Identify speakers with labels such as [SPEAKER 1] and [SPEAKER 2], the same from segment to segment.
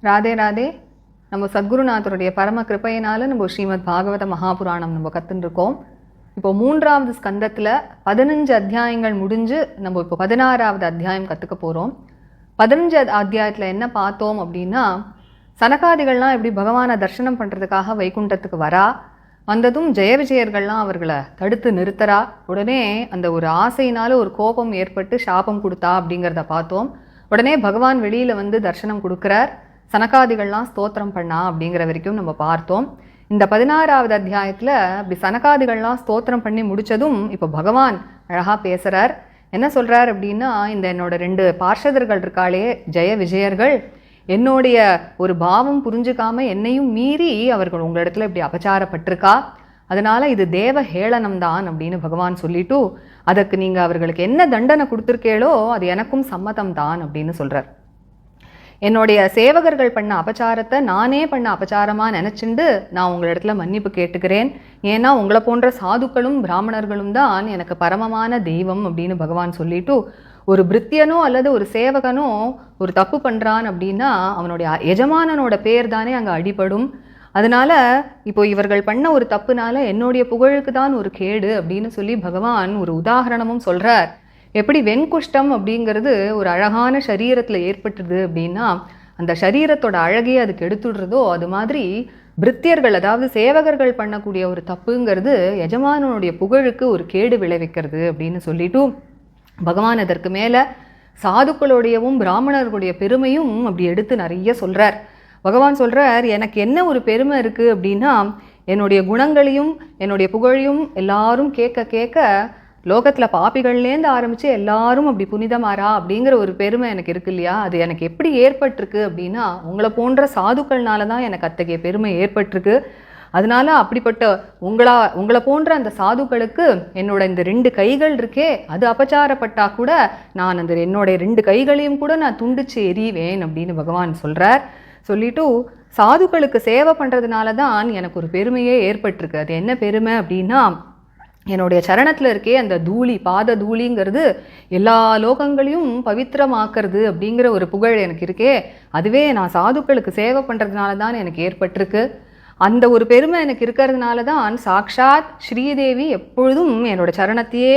[SPEAKER 1] ராதே ராதே. நம்ம சத்குருநாதருடைய பரம கிருப்பையினால நம்ம ஸ்ரீமத் பாகவத மகாபுராணம் நம்ம கற்றுருக்கோம். இப்போ 3வது ஸ்கந்தத்தில் 15 அத்தியாயங்கள் முடிஞ்சு நம்ம இப்போ 16வது அத்தியாயம் கற்றுக்க போகிறோம். 15 அத்தியாயத்தில் என்ன பார்த்தோம் அப்படின்னா, சனகாதிகள்லாம் எப்படி பகவானை தரிசனம் பண்ணுறதுக்காக வைகுண்டத்துக்கு வந்ததும் ஜெய விஜயர்கள்லாம் அவர்களை தடுத்து நிறுத்தரா. உடனே அந்த ஒரு ஆசையினால ஒரு கோபம் ஏற்பட்டு சாபம் கொடுத்தா அப்படிங்கிறத பார்த்தோம். உடனே பகவான் வெளியில் வந்து தரிசனம் கொடுக்குறார். சனகாதிகள்லாம் ஸ்தோத்திரம் பண்ணா அப்படிங்கிற வரைக்கும் நம்ம பார்த்தோம். இந்த 16வது அத்தியாயத்தில் இப்படி சனகாதிகள்லாம் ஸ்தோத்திரம் பண்ணி முடித்ததும் இப்போ பகவான் அழகாக பேசுகிறார். என்ன சொல்கிறார் அப்படின்னா, இந்த என்னோட 2 பார்ஷதர்கள் இருக்காளே ஜெய விஜயர்கள், என்னுடைய ஒரு பாவம் புரிஞ்சுக்காம என்னையும் மீறி அவர்கள் உங்களிடத்துல இப்படி அபச்சாரப்பட்டிருக்கா, அதனால் இது தேவ ஹேளனம் தான் அப்படின்னு பகவான் சொல்லிட்டு, அதுக்கு நீங்கள் அவர்களுக்கு என்ன தண்டனை கொடுத்துருக்கேளோ அது எனக்கும் சம்மதம் தான் அப்படின்னு சொல்கிறார். என்னுடைய சேவகர்கள் பண்ண அபச்சாரத்தை நானே பண்ண அபச்சாரமாக நினச்சிண்டு நான் உங்களிடத்துல மன்னிப்பு கேட்டுக்கிறேன். ஏன்னா உங்களை போன்ற சாதுக்களும் பிராமணர்களும் தான் எனக்கு பரமமான தெய்வம் அப்படின்னு பகவான் சொல்லிட்டு, ஒரு பிருத்தியனோ அல்லது ஒரு சேவகனோ ஒரு தப்பு பண்ணுறான் அப்படின்னா அவனுடைய எஜமானனோட பேர் தானே அங்கே அடிபடும். அதனால இப்போ இவர்கள் பண்ண ஒரு தப்புனால என்னுடைய புகழுக்கு தான் ஒரு கேடு அப்படின்னு சொல்லி பகவான் ஒரு உதாரணமும் சொல்கிறார். எப்படி வெண்குஷ்டம் அப்படிங்கிறது ஒரு அழகான சரீரத்தில் ஏற்பட்டுது அப்படின்னா அந்த சரீரத்தோட அழகே அதுக்கு எடுத்துடுறதோ, அது மாதிரி பிருத்தியர்கள் அதாவது சேவகர்கள் பண்ணக்கூடிய ஒரு தப்புங்கிறது எஜமானனுடைய புகழுக்கு ஒரு கேடு விளைவிக்கிறது அப்படின்னு சொல்லிட்டு பகவான் அதற்கு மேலே சாதுக்களுடையவும் பிராமணர்களுடைய பெருமையும் அப்படி எடுத்து நிறைய சொல்கிறார். பகவான் சொல்கிறார், எனக்கு என்ன ஒரு பெருமை இருக்குது அப்படின்னா, என்னுடைய குணங்களையும் என்னுடைய புகழையும் எல்லாரும் கேட்க கேட்க லோகத்தில் பாப்பிகள்லேருந்து ஆரம்பித்து எல்லாரும் அப்படி புனிதமாறா அப்படிங்கிற ஒரு பெருமை எனக்கு இருக்கு இல்லையா. அது எனக்கு எப்படி ஏற்பட்டிருக்கு அப்படின்னா, உங்களை போன்ற சாதுக்கள்னால தான் எனக்கு அத்தகைய பெருமை ஏற்பட்டிருக்கு. அதனால அப்படிப்பட்ட உங்களை போன்ற அந்த சாதுக்களுக்கு என்னோட இந்த 2 கைகள் இருக்கே, அது அபச்சாரப்பட்டா கூட நான் அந்த என்னோட 2 கைகளையும் கூட நான் துண்டிச்சு எறிவேன் அப்படின்னு பகவான் சொல்கிறார். சொல்லிட்டு சாதுக்களுக்கு சேவை பண்ணுறதுனால தான் எனக்கு ஒரு பெருமையே ஏற்பட்டிருக்கு. அது என்ன பெருமை அப்படின்னா, என்னுடைய சரணத்தில் இருக்கே அந்த தூளி, பாத தூளிங்கிறது எல்லா லோகங்களையும் பவித்திரமாக்குறது அப்படிங்கிற ஒரு புகழ் எனக்கு இருக்கே, அதுவே நான் சாதுக்களுக்கு சேவை பண்ணுறதுனால தான் எனக்கு ஏற்பட்டிருக்கு. அந்த ஒரு பெருமை எனக்கு இருக்கிறதுனால தான் சாக்ஷாத் ஸ்ரீதேவி எப்பொழுதும் என்னோட சரணத்தையே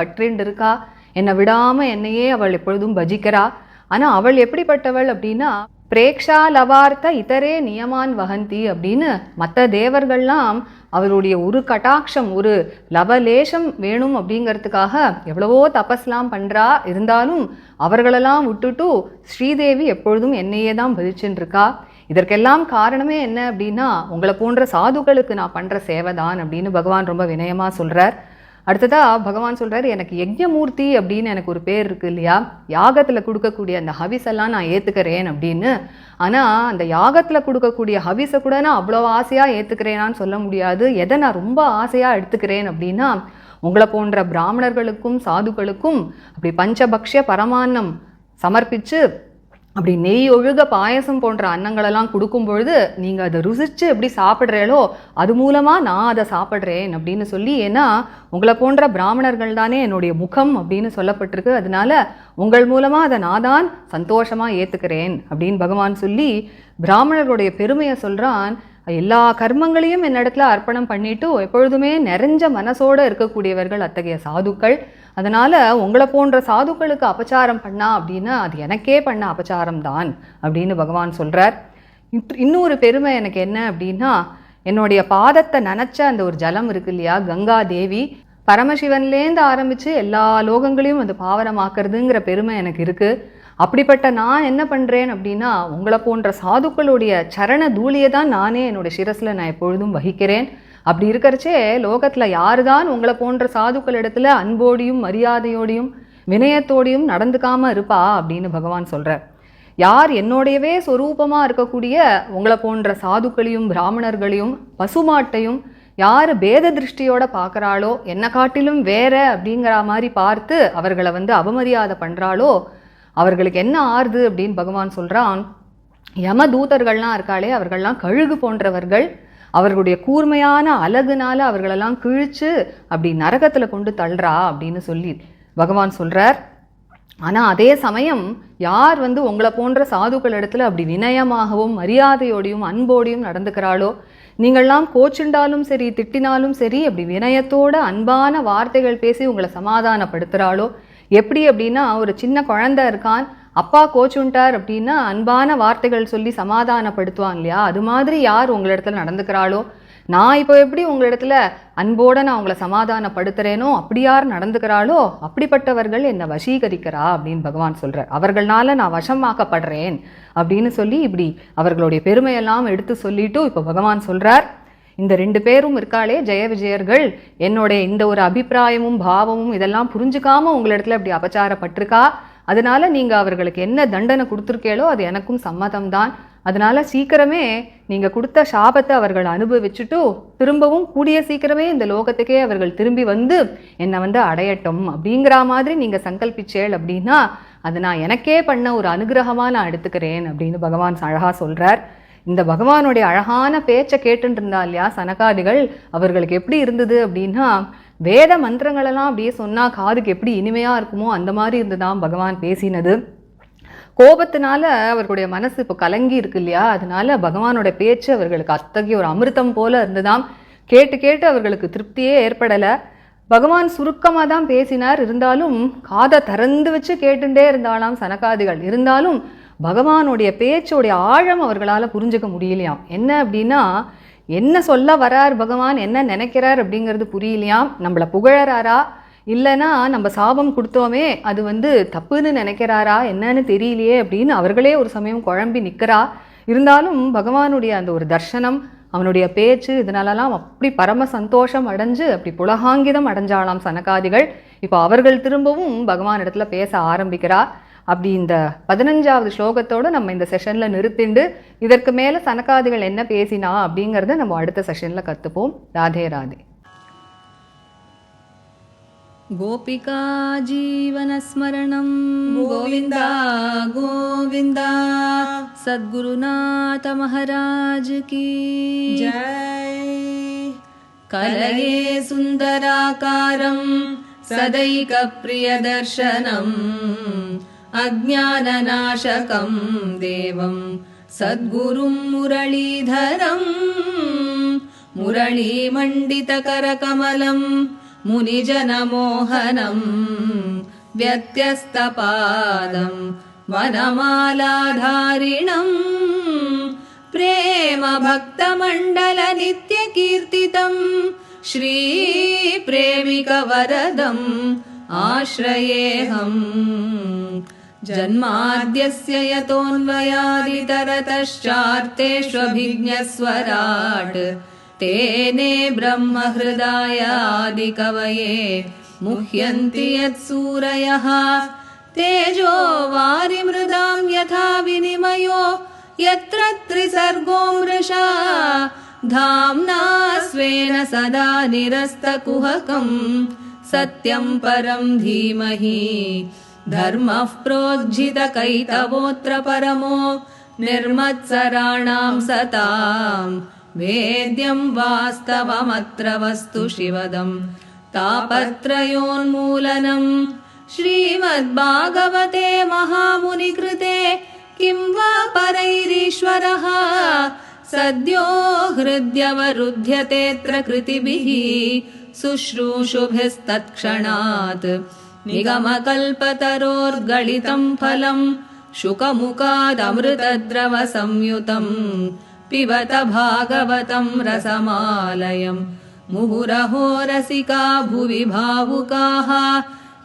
[SPEAKER 1] பற்றிண்டு இருக்கா. என்னை விடாமல் என்னையே அவள் எப்பொழுதும் பஜிக்கிறா. ஆனால் அவள் எப்படிப்பட்டவள் அப்படின்னா, பிரேக்ஷா லவார்த்த இதரே நியமான் வகந்தி அப்படின்னு மற்ற தேவர்கள்லாம் அவருடைய ஒரு கட்டாட்சம், ஒரு லவலேஷம் வேணும் அப்படிங்கிறதுக்காக எவ்வளவோ தபஸ்லாம் பண்ணுறா. இருந்தாலும் அவர்களெல்லாம் விட்டுட்டு ஸ்ரீதேவி எப்பொழுதும் என்னையே தான் பதிச்சுன்னு இருக்கா. இதற்கெல்லாம் காரணமே என்ன அப்படின்னா, உங்களை போன்ற சாதுக்களுக்கு நான் பண்ணுற சேவைதான் அப்படின்னு பகவான் ரொம்ப வினயமாக சொல்கிறார். அடுத்ததாக பகவான் சொல்கிறார், எனக்கு யஜ்ஞமூர்த்தி அப்படின்னு எனக்கு ஒரு பேர் இருக்குது இல்லையா, யாகத்தில் கொடுக்கக்கூடிய அந்த ஹவிஸெல்லாம் நான் ஏற்றுக்கிறேன் அப்படின்னு. ஆனால் அந்த யாகத்தில் கொடுக்கக்கூடிய ஹவிஸை கூட நான் அவ்வளோ ஆசையாக ஏற்றுக்கிறேனான்னு சொல்ல முடியாது. எதை நான் ரொம்ப ஆசையாக எடுத்துக்கிறேன் அப்படின்னா, உங்களை போன்ற பிராமணர்களுக்கும் சாதுக்களுக்கும் அப்படி பஞ்சபக்ஷ பரமான்னம் சமர்ப்பித்து அப்படி நெய் ஒழுக பாயசம் போன்ற அன்னங்களெல்லாம் கொடுக்கும் பொழுது நீங்கள் அதை ருசித்து எப்படி சாப்பிட்றீங்களோ அது மூலமாக நான் அதை சாப்பிட்றேன் அப்படின்னு சொல்லி. ஏன்னா உங்களை போன்ற பிராமணர்கள் தானே என்னுடைய முகம் அப்படின்னு சொல்லப்பட்டிருக்கு. அதனால உங்கள் மூலமாக அதை நான் தான் சந்தோஷமாக ஏற்றுக்கிறேன் அப்படின்னு பகவான் சொல்லி பிராமணர்களுடைய பெருமையை சொல்கிறான். எல்லா கர்மங்களையும் என்னிடத்துல அர்ப்பணம் பண்ணிட்டு எப்பொழுதுமே நிறைஞ்ச மனசோடு இருக்கக்கூடியவர்கள் அத்தகைய சாதுக்கள். அதனால் உங்களை போன்ற சாதுக்களுக்கு அபச்சாரம் பண்ணா அப்படின்னா அது எனக்கே பண்ண அபச்சாரம் தான் அப்படின்னு பகவான் சொல்கிறார். இன்னொரு பெருமை எனக்கு என்ன அப்படின்னா, என்னுடைய பாதத்தை நனைச்ச அந்த ஒரு ஜலம் இருக்கு இல்லையா, கங்கா தேவி, பரமசிவன்லேருந்து ஆரம்பித்து எல்லா லோகங்களையும் அது பாவனமாக்குறதுங்கிற பெருமை எனக்கு இருக்குது. அப்படிப்பட்ட நான் என்ன பண்ணுறேன் அப்படின்னா, உங்களை போன்ற சாதுக்களுடைய சரண தூளியை தான் நானே என்னோடய சிரஸில் நான் எப்பொழுதும் வகிக்கிறேன். அப்படி இருக்கிறச்சே லோகத்தில் யாரு தான் உங்களை போன்ற சாதுக்கள் இடத்துல அன்போடையும் மரியாதையோடையும் வினயத்தோடையும் நடந்துக்காமல் இருப்பா அப்படின்னு பகவான் சொல்கிறார். யார் என்னோடையவே சொரூபமாக இருக்கக்கூடிய உங்களை போன்ற சாதுக்களையும் பிராமணர்களையும் பசுமாட்டையும் யார் பேத திருஷ்டியோட பார்க்குறாளோ, என்னை காட்டிலும் வேற அப்படிங்கிற மாதிரி பார்த்து அவர்களை அவமரியாதை பண்ணுறாளோ அவர்களுக்கு என்ன ஆறுது அப்படின்னு பகவான் சொல்கிறான். யம தூதர்கள்லாம் இருக்காளே, அவர்கள்லாம் கழுகு போன்றவர்கள். அவர்களுடைய கூர்மையான அழகுனால அவர்களெல்லாம் கிழிச்சு அப்படி நரகத்தில் கொண்டு தள்ளுறா அப்படின்னு சொல்லி பகவான் சொல்கிறார். ஆனால் அதே சமயம் யார் உங்களை போன்ற சாதுக்கள் இடத்துல அப்படி வினயமாகவும் மரியாதையோடையும் அன்போடையும் நடந்துக்கிறாளோ, நீங்கள்லாம் கோச்சுண்டாலும் சரி திட்டினாலும் சரி அப்படி வினயத்தோட அன்பான வார்த்தைகள் பேசி உங்களை சமாதானப்படுத்துகிறாளோ, எப்படி அப்படின்னா ஒரு சின்ன குழந்தை இருக்கான், அப்பா கோச்சுண்டார் அப்படின்னா அன்பான வார்த்தைகள் சொல்லி சமாதானப்படுத்துவான் இல்லையா, அது மாதிரி யார் உங்களிடத்துல நடந்துக்கிறாளோ, நான் இப்போ எப்படி உங்களிடத்துல அன்போடு நான் உங்களை சமாதானப்படுத்துகிறேனோ அப்படி யார் நடந்துக்கிறாளோ அப்படிப்பட்டவர்கள் என்னை வசீகரிக்கிறா அப்படின்னு பகவான் சொல்கிறார். அவர்களால் நான் வசமாக்கப்படுறேன் அப்படின்னு சொல்லி இப்படி அவர்களுடைய பெருமையெல்லாம் எடுத்து சொல்லிட்டு இப்போ பகவான் சொல்கிறார், இந்த 2 பேரும் இருக்காளே ஜெய விஜயர்கள், என்னுடைய இந்த ஒரு அபிப்பிராயமும் பாவமும் இதெல்லாம் புரிஞ்சுக்காமல் உங்களிடத்துல இப்படி அபச்சாரப்பட்டிருக்கா, அதனால நீங்கள் அவர்களுக்கு என்ன தண்டனை கொடுத்துருக்கேளோ அது எனக்கும் சம்மதம்தான். அதனால சீக்கிரமே நீங்கள் கொடுத்த சாபத்தை அவர்கள் அனுபவிச்சுட்டு திரும்பவும் கூடிய சீக்கிரமே இந்த லோகத்துக்கே அவர்கள் திரும்பி என்னை அடையட்டும் அப்படிங்கிற மாதிரி நீங்கள் சங்கல்பிச்சேள் அப்படின்னா அது நான் எனக்கே பண்ண ஒரு அனுகிரகமாக நான் எடுத்துக்கிறேன் அப்படின்னு பகவான் அழகாக சொல்கிறார். இந்த பகவானுடைய அழகான பேச்சை கேட்டுட்டு இருந்தா இல்லையா சனகாதிகள், அவர்களுக்கு எப்படி இருந்தது அப்படின்னா வேத மந்திரங்களெல்லாம் அப்படியே சொன்னால் காதுக்கு எப்படி இனிமையாக இருக்குமோ அந்த மாதிரி இருந்துதான் பகவான் பேசினது. கோபத்தினால அவர்களுடைய மனசு இப்போ கலங்கி இருக்கு இல்லையா, அதனால பகவானோட பேச்சு அவர்களுக்கு அத்தகைய ஒரு அமிர்தம் போல இருந்துதாம். கேட்டு கேட்டு அவர்களுக்கு திருப்தியே ஏற்படலை. பகவான் சுருக்கமாக தான் பேசினார், இருந்தாலும் காதை திறந்து வச்சு கேட்டுட்டே இருந்தாலாம் சனகாதிகள். இருந்தாலும் பகவானுடைய பேச்சோடைய ஆழம் அவர்களால் புரிஞ்சுக்க முடியலையாம். என்ன அப்படின்னா என்ன சொல்ல வரார் பகவான், என்ன நினைக்கிறார் அப்படிங்கிறது புரியலையாம். நம்மளை புகழறாரா இல்லைனா நம்ம சாபம் கொடுத்தோமே அது தப்புன்னு நினைக்கிறாரா என்னன்னு தெரியலையே அப்படின்னு அவர்களே ஒரு சமயம் குழம்பி நிற்கிறா. இருந்தாலும் பகவானுடைய அந்த ஒரு தர்சனம், அவனுடைய பேச்சு இதனாலலாம் அப்படி பரம சந்தோஷம் அடைஞ்சு அப்படி புலகாங்கிதம் அடைஞ்சாலாம் சனகாதிகள். இப்போ அவர்கள் திரும்பவும் பகவான் இடத்துல பேச ஆரம்பிக்கிறா. அப்படி இந்த 15வது ஸ்லோகத்தோடு நம்ம இந்த செஷனில் நிறுத்திண்டு இதற்கு மேலே சனகாதிகள் என்ன பேசினா அப்படிங்கிறத நம்ம அடுத்த செஷனில் கற்றுப்போம். ராதே ராதே. गोपिका जीवनस्मरणं गोविन्द गोविन्द सद्गुरुनाथ महाराज की जय। कलये सुन्दराकारं सदैकप्रियदर्शनम् अज्ञाननाशकं देवं सद्गुरुं मुरलीधरं मुरलीमण्डितकरकमलं मुनिजनमोहनं व्यत्यस्तपादं वनमालाधारिणं प्रेमभक्तमण्डलनित्यकीर्तितं श्रीप्रेमिकवरदम् आश्रयेऽहम्। जन्माद्यस्य यतोऽन्वयादितरतश्चार्तेष्वभिज्ञस्वराट् तेने ब्रह्महृदायादिकवये मुह्यन्ति यत्सूरयः। तेजो वारिमृदां यथा विनिमयो यत्र त्रिसर्गो मृषा धाम्ना स्वेन सदा निरस्तकुहकं सत्यं परं धीमहि। धर्मः प्रोज्झितकैतवोऽत्र परमो निर्मत्सराणां सतां वेद्यं वास्तवमत्र वस्तु शिवदं तापत्रयोन्मूलनं। श्रीमद्भागवते महामुनिकृते किं वा परैरीश्वरः सद्यो हृद्यवरुध्यतेऽत्र कृतिभिः शुश्रूषुभिस्तत्क्षणात्। निगमकल्पतरोर्गलितं फलं शुकमुखादमृतद्रवसंयुतं पिबत भागवतं रसमालयं मुहुरहो रसिका भुवि भावुकाः।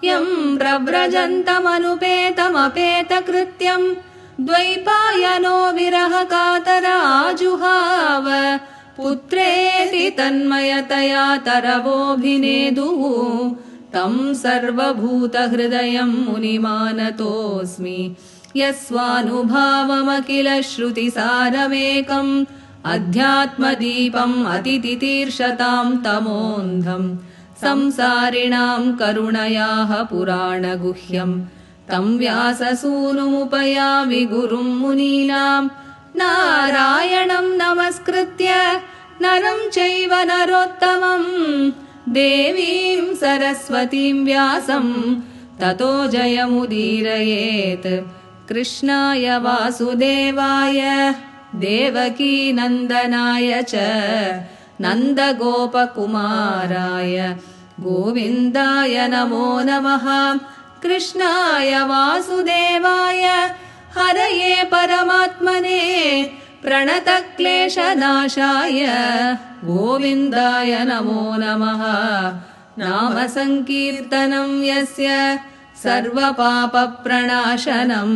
[SPEAKER 1] यं प्रव्रजन्तमनुपेतमपेतकृत्यं द्वैपायनो विरहकातराजुहाव। पुत्रेति तन्मयतया तरवोऽभिनेदुः तं सर्वभूतहृदयं मुनिमानतोऽस्मि। यस्वानुभावमखिल श्रुतिसारमेकम् अध्यात्मदीपम् अतितितीर्षतां तमोऽन्धम्। संसारिणां करुणयाः पुराणगुह्यं तं व्याससूनुमुपयामि गुरुं मुनीनां। नारायणं नमस्कृत्य नरं चैव नरोत्तमं देवीं सरस्वतीं व्यासं ततो जयमुदीरयेत्।
[SPEAKER 2] कृष्णाय वासुदेवाय देवकीनन्दनाय च नन्दगोपकुमाराय गोविन्दाय नमो नमः। कृष्णाय वासुदेवाय हरये परमात्मने प्रणतक्लेशनाशाय गोविन्दाय नमो नमः। नाम संकीर्तनं यस्य सर्वपापप्रणाशनं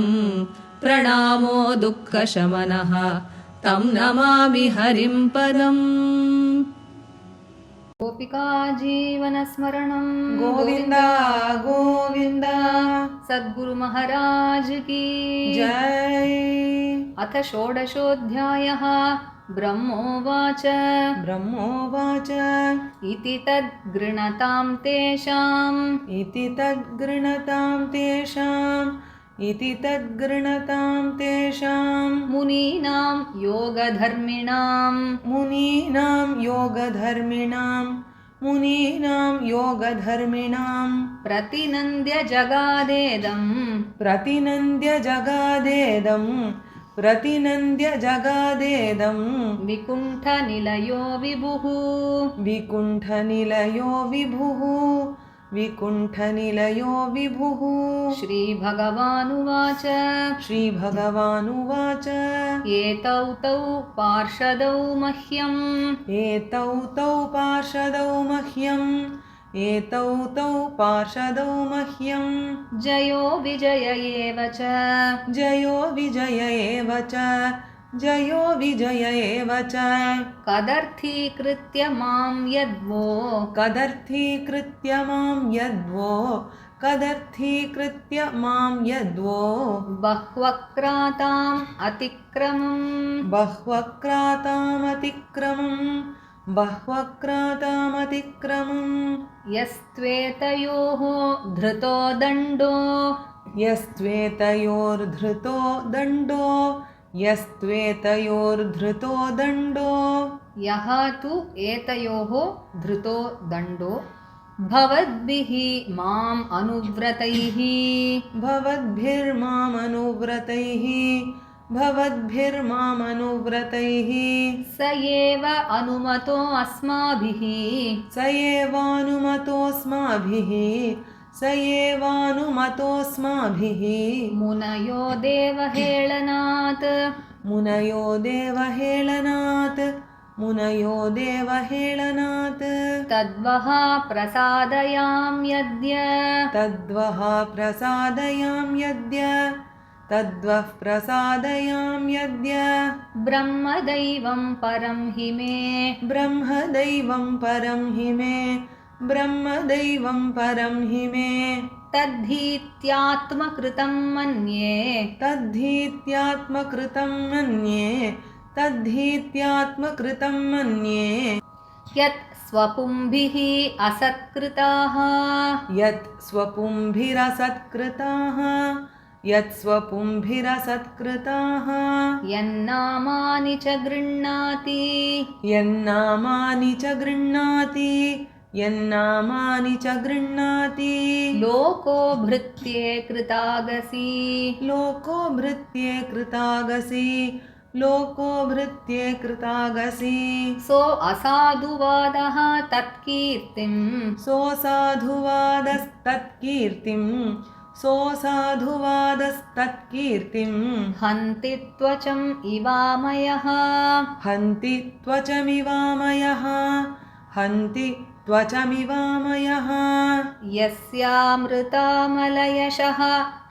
[SPEAKER 2] प्रणामो दुःखशमनः तं नमामि हरिं परम्।
[SPEAKER 1] गोपिका जीवनस्मरणं
[SPEAKER 3] गोविन्द गोविन्द
[SPEAKER 1] सद्गुरु महाराज की
[SPEAKER 3] जय।
[SPEAKER 1] अथ षोडशोऽध्यायः ब्रह्मोवाच
[SPEAKER 3] ब्रह्मोवाच
[SPEAKER 1] इति तद्गृणतां तेषाम्
[SPEAKER 3] इति तद्गृणतां तेषाम् इति तद्गृणतां तेषां
[SPEAKER 1] मुनीनां योगधर्मिणां
[SPEAKER 3] मुनीनां योगधर्मिणां
[SPEAKER 1] प्रतिनन्द्य जगादेदं विकुण्ठनिलयो विभुः श्रीभगवानुवाच एतौ तौ पार्षदौ मह्यम् जयो विजय एव च कदर्थीकृत्य मां यद्वो बह्वक्राताम् अतिक्रमम् यस्त्वेतयोः धृतो दण्डो यः तु एतयोः धृतो दण्डो भवद्भिः माम् अनुव्रतैः स एव अनुमतोऽस्माभिः मुनयो देवहेळनात् तद्वः प्रसादयाम्यद्य ब्रह्मदैवं परं हि मे तद्धीत्यात्मकृतं मन्ये यत् स्वपुंभिः असत्कृताः यन्नामानि च गृह्णाति लोको भृत्ये कृतागसि सो असाधुवादः तत्कीर्तिम् हन्ति त्वचमिवामयः यस्यामृतामलयशः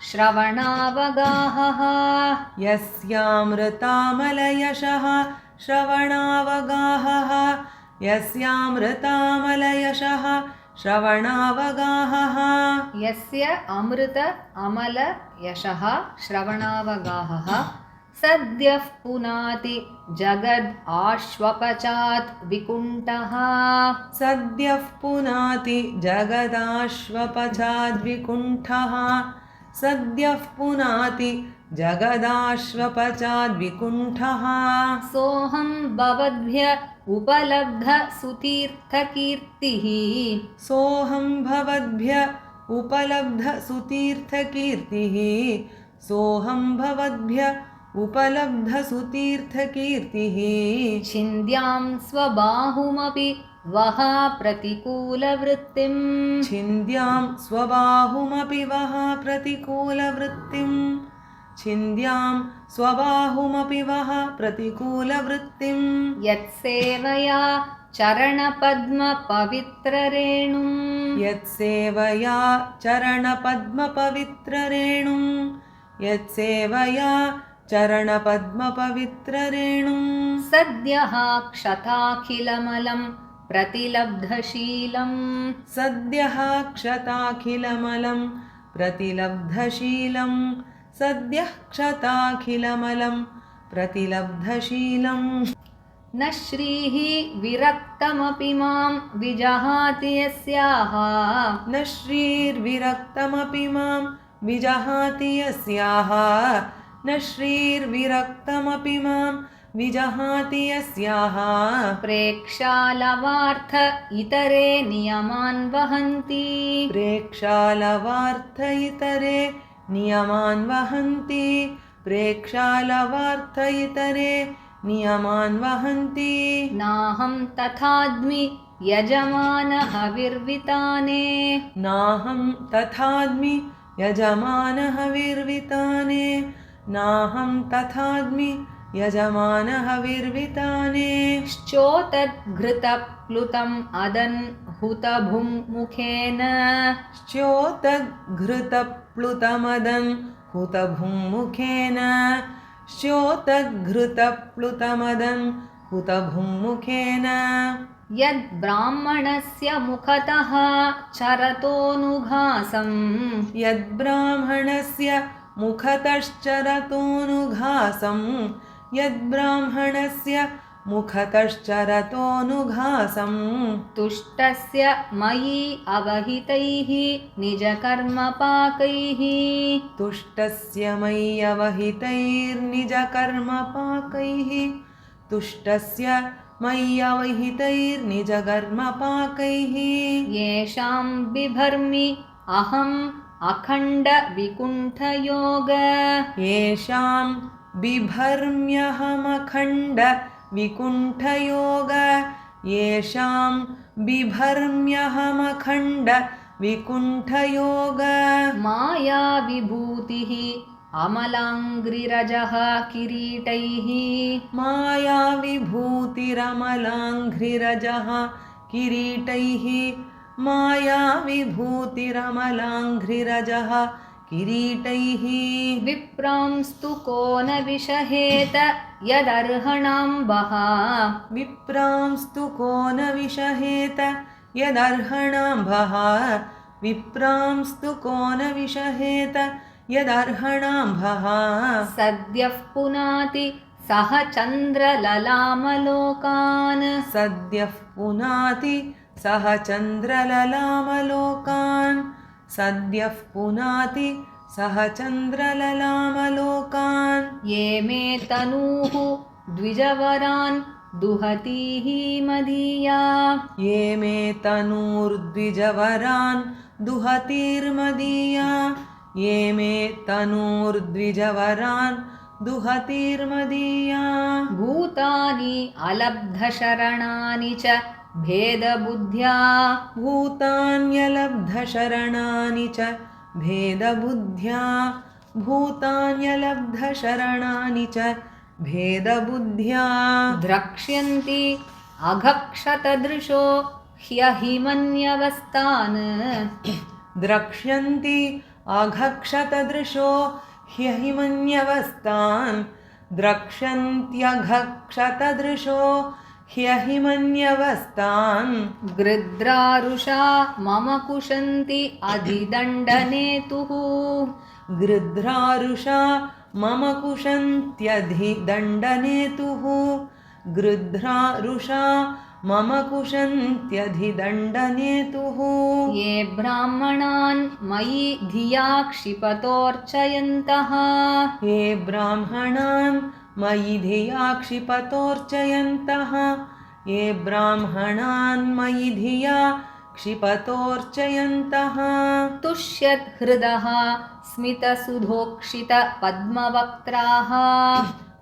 [SPEAKER 1] श्रवणावगाहः यस्य अमृत अमल यशः श्रवणावगाहः सद्यः पुनाति जगद् आश्वपचात् विकुण्ठः सोऽहं भवद्भ्य उपलब्ध सुतीर्थकीर्तिः
[SPEAKER 3] सोऽहं भवद्भ्य उपलब्धसुतीर्थकीर्तिः
[SPEAKER 1] छिन्द्यां स्वबाहुमपि वः प्रतिकूलवृत्तिं
[SPEAKER 3] छिन्द्यां स्वबाहुमपि वः प्रतिकूलवृत्तिं छिन्द्यां स्वबाहुमपि वः प्रतिकूलवृत्तिं
[SPEAKER 1] यत्सेवया चरणपद्मपवित्ररेणुं
[SPEAKER 3] यत्सेवया चरणपद्मपवित्ररेणुं यत्सेवया चरणपद्मपवित्ररेणुं
[SPEAKER 1] सद्यः क्षताखिलमलं प्रतिलब्धशीलं
[SPEAKER 3] सद्यः क्षताखिलमलं प्रतिलब्धशीलं सद्यः क्षताखिलमलं प्रतिलब्धशीलं
[SPEAKER 1] न श्रीः विरक्तमपि मां विजहाति यस्याः
[SPEAKER 3] न श्रीर्विरक्तमपि मां विजहाति यस्याः न श्रीर्विरक्तमपि मां विजहाति यस्याः
[SPEAKER 1] प्रेक्षालवार्थ इतरे नियमान् वहन्ति
[SPEAKER 3] प्रेक्षालवार्थ इतरे नियमान् वहन्ति प्रेक्षालवार्थ इतरे नियमान् वहन्ति
[SPEAKER 1] नाहं तथाद्मि यजमानहविर्विताने
[SPEAKER 3] नाहं तथाद्मि यजमानहविर्विताने नाहं तथाद्मि यजमानहविर्विताने
[SPEAKER 1] श्चोतद्घृतप्लुतम् अदन्हुतभुं मुखेन
[SPEAKER 3] श्चोतघृतप्लुतमदन् हुतभुङ्मुखेन श्चोतघृतप्लुतमदन् हुतभुङ्मुखेन
[SPEAKER 1] यद्ब्राह्मणस्य मुखतः चरतोऽनुघासं
[SPEAKER 3] यद्ब्राह्मणस्य मुखतश्चरतोऽनुघासं यद्ब्राह्मणस्य मुखतश्चरतोऽनुघासं
[SPEAKER 1] तुष्टस्य मयि अवहितैः निजकर्मपाकैः
[SPEAKER 3] तुष्टस्य मयि अवहितैर्निजकर्मपाकैः तुष्टस्य मयि अवहितैर्निजकर्मपाकैः
[SPEAKER 1] येषां बिभर्मि अहम् अखण्डविकुण्ठयोग
[SPEAKER 3] येषां बिभर्म्यहमखण्ड विकुण्ठयोग येषां बिभर्म्यहमखण्ड विकुण्ठयोग
[SPEAKER 1] मायाविभूतिः अमलाङ्घ्रिरजः किरीटैः
[SPEAKER 3] मायाविभूतिरमलाङ्घ्रिरजः किरीटैः मायाविभूतिरमलाङ्घ्रिरजः किरीटैः
[SPEAKER 1] विप्रांस्तु को न विषहेत यदर्हणाम्बः
[SPEAKER 3] विप्रांस्तु को न विषहेत यदर्हणाम्भः विप्रांस्तु को न विषहेत यदर्हणाम्भः
[SPEAKER 1] सद्यः पुनाति सह चन्द्रललामलोकान्
[SPEAKER 3] सद्यः पुनाति सह चन्द्रललामलोकान् सद्यः पुनाति सह चन्द्रललामलोकान्
[SPEAKER 1] ये मे तनूः द्विजवरान् दुहतीः मदीया
[SPEAKER 3] ये मे तनूर्द्विजवरान् दुहतीर्मदीया ये मे तनूर्द्विजवरान् दुहतीर्मदीया
[SPEAKER 1] भूतानि अलब्धशरणानि च भेदबुद्ध्या
[SPEAKER 3] भूतान्यलब्धशरणानि च भेदबुद्ध्या भूतान्यलब्धशरणानि च भेदबुद्ध्या
[SPEAKER 1] द्रक्ष्यन्ति अघक्षतदृशो ह्यहिमन्यवस्तान्
[SPEAKER 3] द्रक्ष्यन्ति अघक्षतदृशो ह्यहिमन्यवस्तान् द्रक्ष्यन्त्यघक्षतदृशो ह्यहिमन्यवस्तान्
[SPEAKER 1] गृध्रारुषा मम कुशन्ति अधिदण्डनेतुः
[SPEAKER 3] गृध्रारुषा मम कुशन्त्यधिदण्डनेतुः गृध्रारुषा मम कुशन्त्यधिदण्डनेतुः
[SPEAKER 1] ये ब्राह्मणान् मयि धिया क्षिपतोऽर्चयन्तः
[SPEAKER 3] ये ब्राह्मणान् मयि धिया क्षिपतोऽर्चयन्तः ये ब्राह्मणान् मयि धिया क्षिपतोर्चयन्तः
[SPEAKER 1] तुष्यद्हृदः स्मितसुधोक्षितपद्मवक्त्राः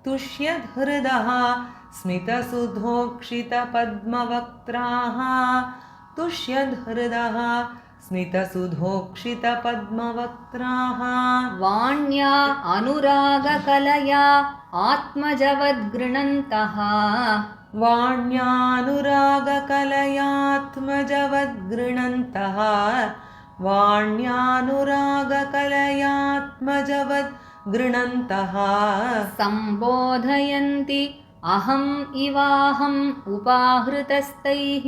[SPEAKER 3] तुष्यद्हृदः स्मितसुधोक्षितपद्मवक्त्राः तुष्यद्हृदः स्मितसुधोक्षितपद्मवक्त्राः
[SPEAKER 1] वाण्या अनुरागकलया आत्मजवद्गृणन्तः
[SPEAKER 3] वाण्यानुरागकलयात्मजवद्गृणन्तः वाण्यानुरागकलयात्मजवद्गृणन्तः
[SPEAKER 1] सम्बोधयन्ति अहम् इवाहम् उपाहृतस्तैः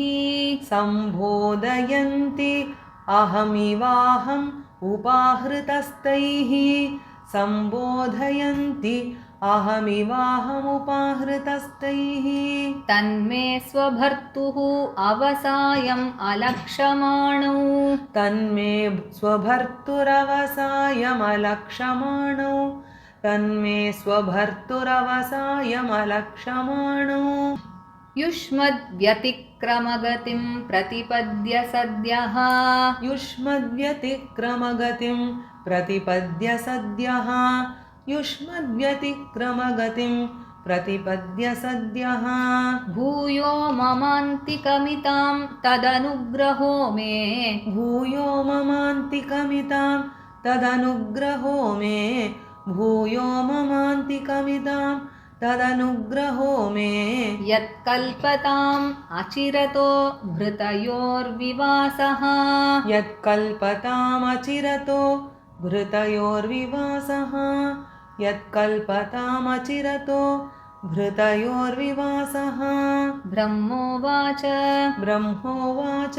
[SPEAKER 3] सम्बोधयन्ति अहमिवाहम् उपाहृतस्तैः सम्बोधयन्ति अहमिवाहमुपाहृतस्तैः
[SPEAKER 1] तन्मे स्वभर्तुः अवसायम् अलक्षमाणौ
[SPEAKER 3] तन्मे स्वभर्तुरवसायमलक्षमाणौ तन्मे स्वभर्तुरवसायमलक्षमाणौ
[SPEAKER 1] युष्मद्व्यतिक्रमगतिं प्रतिपद्य सद्यः
[SPEAKER 3] युष्मद्व्यतिक्रमगतिं प्रतिपद्य सद्यः युष्मद्व्यतिक्रमगतिं प्रतिपद्य सद्यः
[SPEAKER 1] भूयो ममान्तिकमितां तदनुग्रहो मे
[SPEAKER 3] भूयो ममान्तिकमितां तदनुग्रहो मे भूयो ममान्तिकमितां तदनुग्रहो मे
[SPEAKER 1] यत्कल्पताम् अचिरतो भृतयोर्विवासः
[SPEAKER 3] यत्कल्पतामचिरतो भृतयोर्विवासः यत्कल्पतामचिरतो भृतयोर्विवासः
[SPEAKER 1] ब्रह्मोवाच
[SPEAKER 3] ब्रह्मोवाच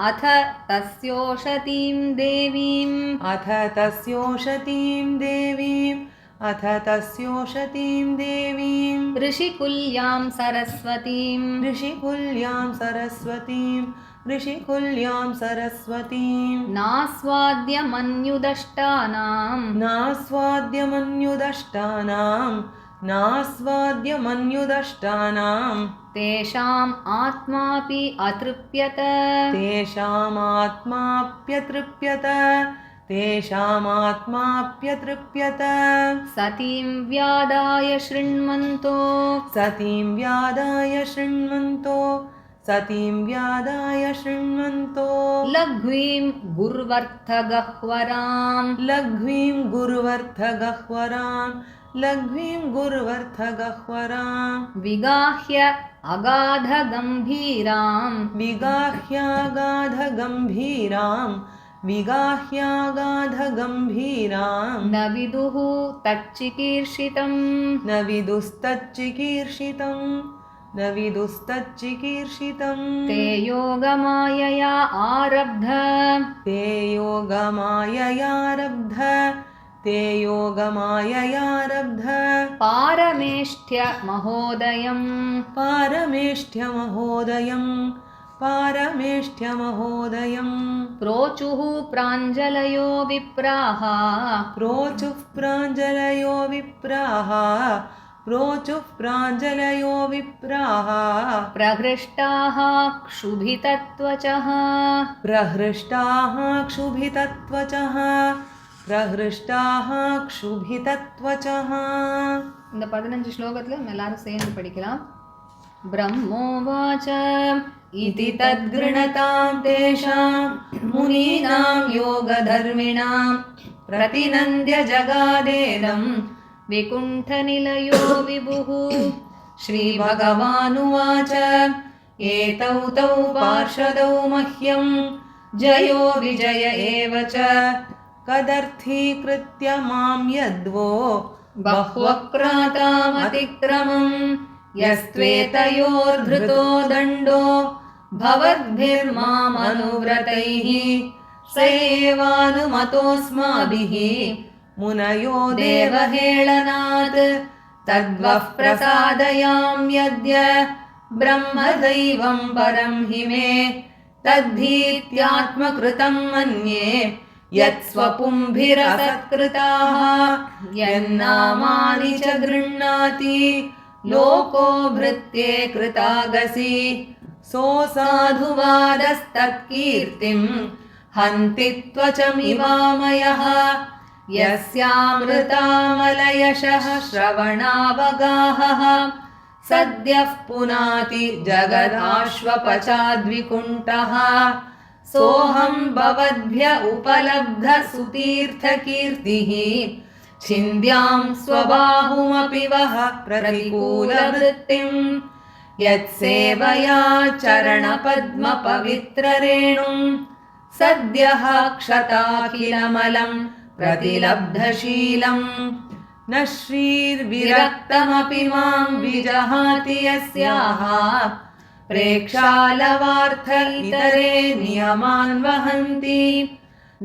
[SPEAKER 1] अथ तस्योषतीं देवीम्
[SPEAKER 3] अथ तस्योषतीं देवीम् अथ तस्योषतीं देवीं
[SPEAKER 1] ऋषिकुल्यां सरस्वतीं
[SPEAKER 3] ऋषिकुल्यां सरस्वतीं ऋषिकुल्यां सरस्वतीं
[SPEAKER 1] नास्वाद्यमन्युदष्टानां
[SPEAKER 3] नास्वाद्यमन्युदष्टानां
[SPEAKER 1] तेषाम् आत्मापि अतृप्यत
[SPEAKER 3] तेषामात्माप्यतृप्यत
[SPEAKER 1] सतीं व्यादाय शृण्वन्तो
[SPEAKER 3] सतीं व्यादाय शृण्वन्तो
[SPEAKER 1] लघ्वीं गुर्वर्थगह्वराम्
[SPEAKER 3] लघ्वीं गुर्वर्थगह्वराम्
[SPEAKER 1] विगाह्य अगाधगम्भीराम्
[SPEAKER 3] विगाह्यागाधगम्भीराम्
[SPEAKER 1] न विदुः तच्चिकीर्षितम्
[SPEAKER 3] न विदुस्तच्चिकीर्षितम्
[SPEAKER 1] ते योगमायया आरब्ध
[SPEAKER 3] ते योगमाययारब्ध
[SPEAKER 1] पारमेष्ठ्य महोदयम् प्रोचुः प्राञ्जलयो विप्राः
[SPEAKER 3] प्रोचुः प्राञ्जलयो विप्राः
[SPEAKER 1] प्रहृष्टाः क्षुभितत्वचः இந்த 15 ஸ்லோகத்துல நம்ம எல்லாரும் சேர்ந்து படிக்கலாம். ब्रह्मोवाच इति तद्गृणतां तेषां मुनीनां योगधर्मिणां प्रतिनन्द्य जगादेदं विकुण्ठनिलयो विभुः. श्रीभगवानुवाच एतौ तौ पार्षदौ मह्यं जयो विजय एव च
[SPEAKER 3] कदर्थीकृत्य मां यद्वो
[SPEAKER 1] बह्वक्रातामतिक्रमम् यस्त्वेतयोर्धृतो दण्डो भवद्भिर्मामनुव्रतैः स एवानुमतोऽस्माभिः मुनयो देवहेळनात् तद्वः प्रसादयाम्यद्य ब्रह्मदैवं परं हि मे तद्धीत्यात्मकृतं मन्ये यत्स्वपुंभिरसत्कृताः यन्नामानि च गृह्णाति लोको भृत्ये कृतागसि
[SPEAKER 3] सोऽसाधुवादस्तत्कीर्तिं हन्ति त्वचमिवामयः यस्यामृतामलयशः श्रवणावगाहः सद्यः पुनाति जगदाश्वपचाद्विकुण्ठः सोऽहं भवद्भ्य उपलब्धसुतीर्थकीर्तिः छिन्द्यां स्वबाहुमपि वः प्रतिकूलवृत्तिं यत्सेवया चरणपद्मपवित्ररेणुं सद्यः क्षताखिलमलं प्रतिलब्धशीलं न श्रीर्विरक्तमपि मां विजहाति यस्याः प्रेक्षालवार्थ इतरे नियमान् वहन्ति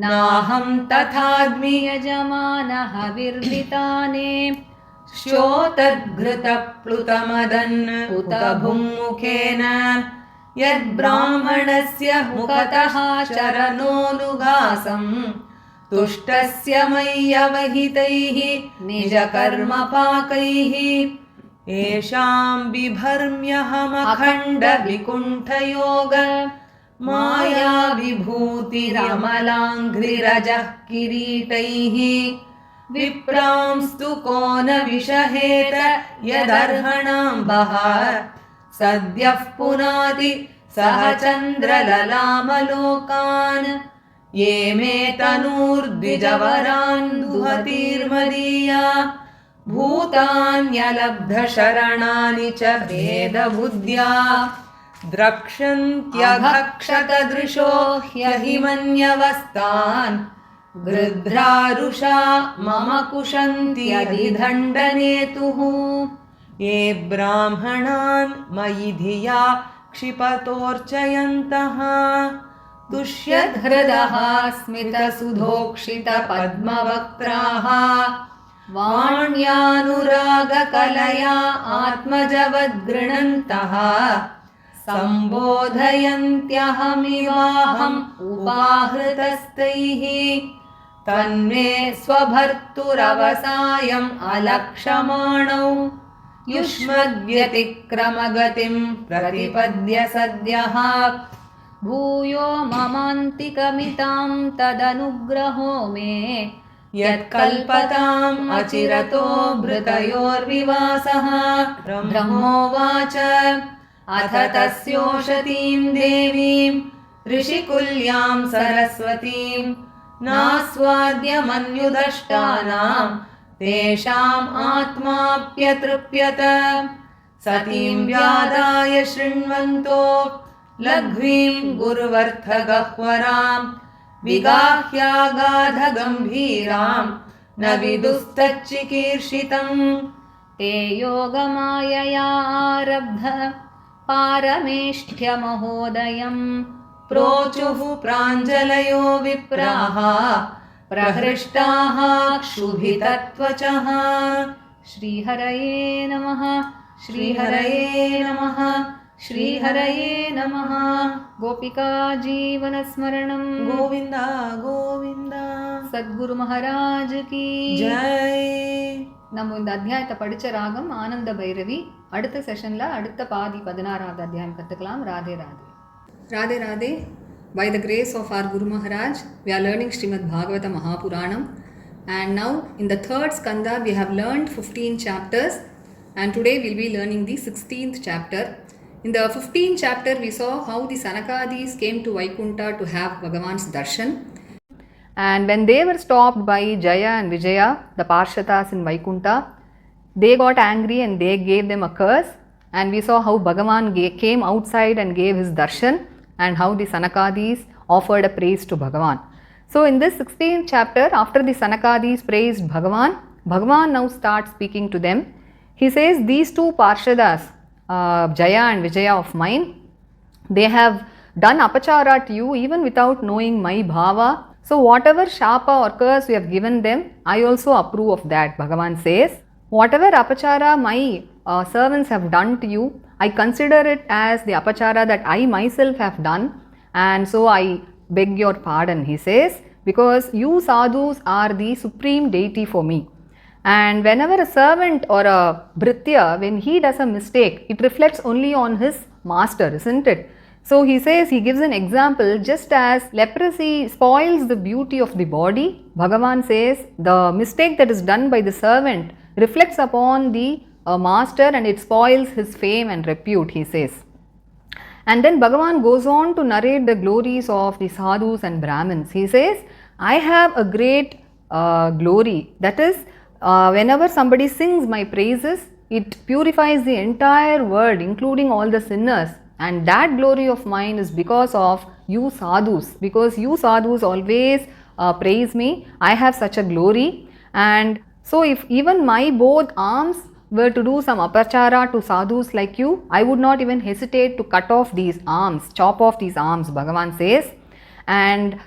[SPEAKER 3] नाहं तथाद्मि यजमानः विर्विताने श्योतद्घृतप्लुतमदन् उत भुङ्मुखेन यद्ब्राह्मणस्य मुखतः चरणोऽनुघासं तुष्टस्य मय्यवहितैः निजकर्मपाकैः येषां बिभर्म्यहमखण्डविकुण्ठयोग मायाविभूतिरमलाङ्घ्रिरजः किरीटैः विप्रांस्तु को न विषहेत यदर्हणाम्बः सद्यः पुनाति सह चन्द्रललामलोकान् ये मे तनूर्द्विजवरान् दुहतीर्मदीया भूतान्यलब्धशरणानि च भेदबुद्ध्या द्रक्ष्यन्त्यघक्षतदृशो ह्यहिमन्यवस्तान् गृध्रारुषा मम कुशन्त्यधिदण्डनेतुः ये ब्राह्मणान् मयि धिया क्षिपतोर्चयन्तः तुष्यधृदः स्मितसुधोक्षितपद्मवक्त्राः वाण्यानुरागकलया आत्मजवद्गृणन्तः सम्बोधयन्त्यहमिवाहम् उपाहृतस्तैः तन्मे स्वभर्तुरवसायम् अलक्षमाणौ युष्मद्व्यतिक्रमगतिं प्रतिपद्य सद्यः भूयो ममान्तिकमितां तदनुग्रहो मे यत्कल्पताम् अचिरतो भृतयोर्विवासः ब्रह्मोवाच अथ तस्योषतीं देवीं ऋषिकुल्यां सरस्वतीं नास्वाद्यमन्युदष्टानां तेषाम् आत्माप्यतृप्यत सतीं व्यादाय शृण्वन्तो लघ्वीं गुर्वर्थगह्वरां विगाह्यागाधगम्भीरां न विदुस्तच्चिकीर्षितम् ते योगमायया आरब्ध पारमेष्ठ्यमहोदयम् प्रोचुः प्राञ्जलयो विप्राः प्रहृष्टाः क्षुभितत्वचः श्रीहरये नमः श्रीहरये नमः श्रीहरये नमः गोपिका जीवनस्मरणं गोविन्द गोविन्द
[SPEAKER 1] सद्गुरु महाराज की
[SPEAKER 3] जय
[SPEAKER 1] நம்ம இந்த அத்தியாயத்தை படிச்ச ராகம் ஆனந்த பைரவி. அடுத்த செஷன்ல அடுத்த பாதி 16வது அத்தியாயம் கத்துக்கலாம். Radhe Radhe. Radhe Radhe. By the grace of our Guru Maharaj, we are learning Srimad Bhagavata Mahapuranam, and now in the third skanda we have learned 15 chapters, and today we'll be learning the 16th chapter. In the 15th chapter we saw how the Sanakadis came to Vaikunta to have Bhagavan's darshan. And when they were stopped by Jaya and Vijaya, the Parshatas in Vaikunta, they got angry and they gave them a curse. And we saw how Bhagavan came outside and gave his darshan, and how the Sanakadis offered a praise to Bhagavan. So in this 16th chapter, after the Sanakadis praised Bhagavan, Bhagavan now starts speaking to them. He says, these two Parshadas, Jaya and Vijaya of mine, they have done apachara to you even without knowing my bhava. So whatever shapa or curse we have given them, I also approve of that. Bhagavan says, whatever apachara my servants have done to you, I consider it as the apachara that I myself have done, and so I beg your pardon, he says, because you sadhus are the supreme deity for me. And whenever a servant or a bhritya, when he does a mistake, it reflects only on his master, isn't it? So he says, he gives an example, just as leprosy spoils the beauty of the body, Bhagavan says the mistake that is done by the servant reflects upon the master and it spoils his fame and repute, he says. And then Bhagavan goes on to narrate the glories of the sadhus and Brahmins. He says, I have a great glory, that is, whenever somebody sings my praises, it purifies the entire world, including all the sinners. And that glory of mine is because of you sadhus, because you sadhus always praise me. I have such a glory. And so if even my both arms were to do some apachara to sadhus like you, I would not even hesitate to cut off these arms, chop off these arms, Bhagavan says. And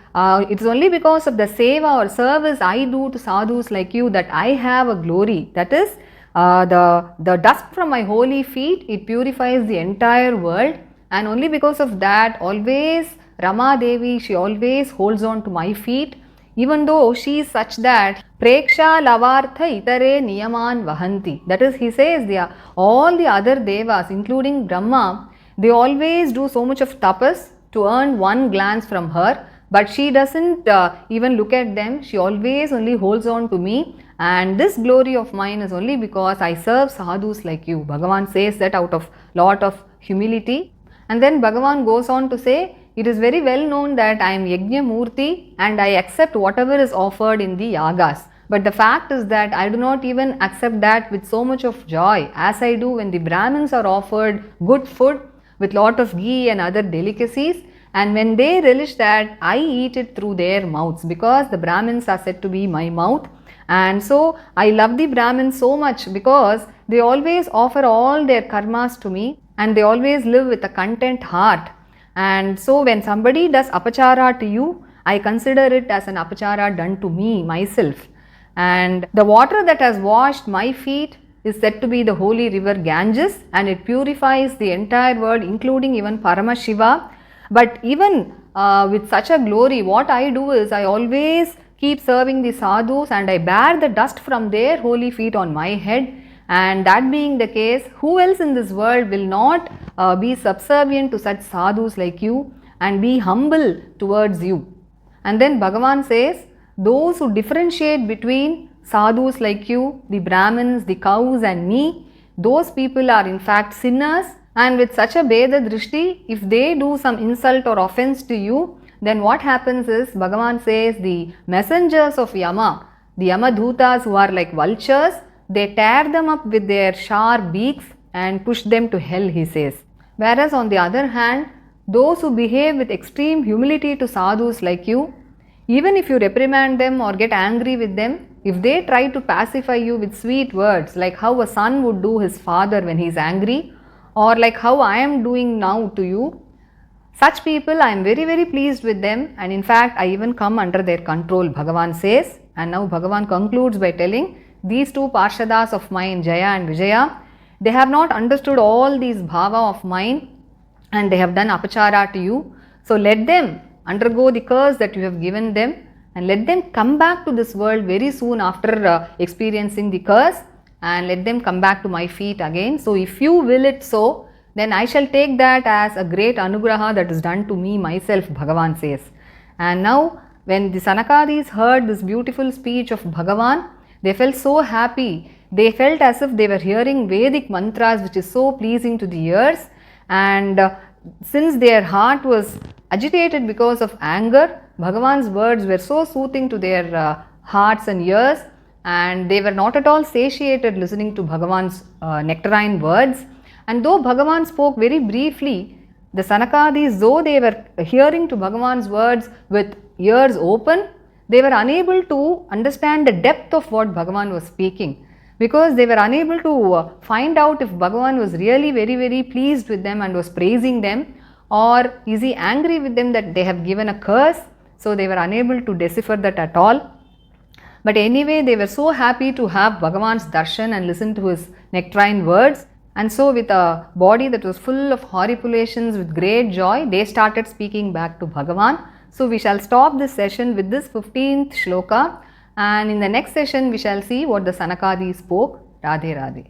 [SPEAKER 1] it is only because of the seva or service I do to sadhus like you that I have a glory. That is, the dust from my holy feet, it purifies the entire world, and only because of that, always Rama Devi, she always holds on to my feet, even though she is such that Preksha Lavartha Itare Niyaman Vahanti. That is, he says, all the other devas, including Brahma, they always do so much of tapas to earn one glance from her, but she doesn't even look at them. She always only holds on to me. And this glory of mine is only because I serve sadhus like you. Bhagavan says that out of lot of humility. And then Bhagavan goes on to say, it is very well known that I am Yajna Murti and I accept whatever is offered in the yagas. But the fact is that I do not even accept that with so much of joy as I do when the Brahmins are offered good food with lot of ghee and other delicacies. And when they relish that, I eat it through their mouths, because the Brahmins are said to be my mouth. And so I love the Brahmins so much because they always offer all their karmas to me and they always live with a content heart. And so when somebody does apachara to you, I consider it as an apachara done to me, myself. And the water that has washed my feet is said to be the holy river Ganges, and it purifies the entire world, including even Paramashiva. But even with such a glory, what I do is I always keep serving the sadhus and I bear the dust from their holy feet on my head. And that being the case, who else in this world will not be subservient to such sadhus like you and be humble towards you? And then Bhagavan says, those who differentiate between sadhus like you, the Brahmins, the cows and me, those people are in fact sinners. And with such a Beda Drishti, if they do some insult or offense to you, then what happens is, Bhagavan says, the messengers of Yama, the Yamadhutas who are like vultures, they tear them up with their sharp beaks and push them to hell, he says. Whereas on the other hand, those who behave with extreme humility to sadhus like you, even if you reprimand them or get angry with them, if they try to pacify you with sweet words, like how a son would do his father when he is angry, or like how I am doing now to you, such people, I am very, very pleased with them, and in fact, I even come under their control, Bhagavan says. And now Bhagavan concludes by telling, these two Parshadas of mine, Jaya and Vijaya, they have not understood all these bhava of mine and they have done apachara to you. So let them undergo the curse that you have given them and let them come back to this world very soon after experiencing the curse, and let them come back to my feet again. So if you will it so, then I shall take that as a great anugraha that is done to me myself, Bhagavan says. And now when the Sanakadis heard this beautiful speech of Bhagavan, they felt so happy. They felt as if they were hearing Vedic mantras, which is so pleasing to the ears. And since their heart was agitated because of anger, Bhagavan's words were so soothing to their hearts and ears, and they were not at all satiated listening to Bhagavan's nectarine words. And though Bhagavan spoke very briefly, the Sanakadis, though they were hearing to Bhagavan's words with ears open, they were unable to understand the depth of what Bhagavan was speaking, because they were unable to find out if Bhagavan was really very, very pleased with them and was praising them, or is he angry with them that they have given a curse. So they were unable to decipher that at all. But anyway, they were so happy to have Bhagavan's darshan and listen to his nectarine words. And so with a body that was full of horripulations, with great joy, they started speaking back to Bhagavan. So we shall stop this session with this 15th shloka, and in the next session we shall see what the Sanakadis spoke. Radhe Radhe.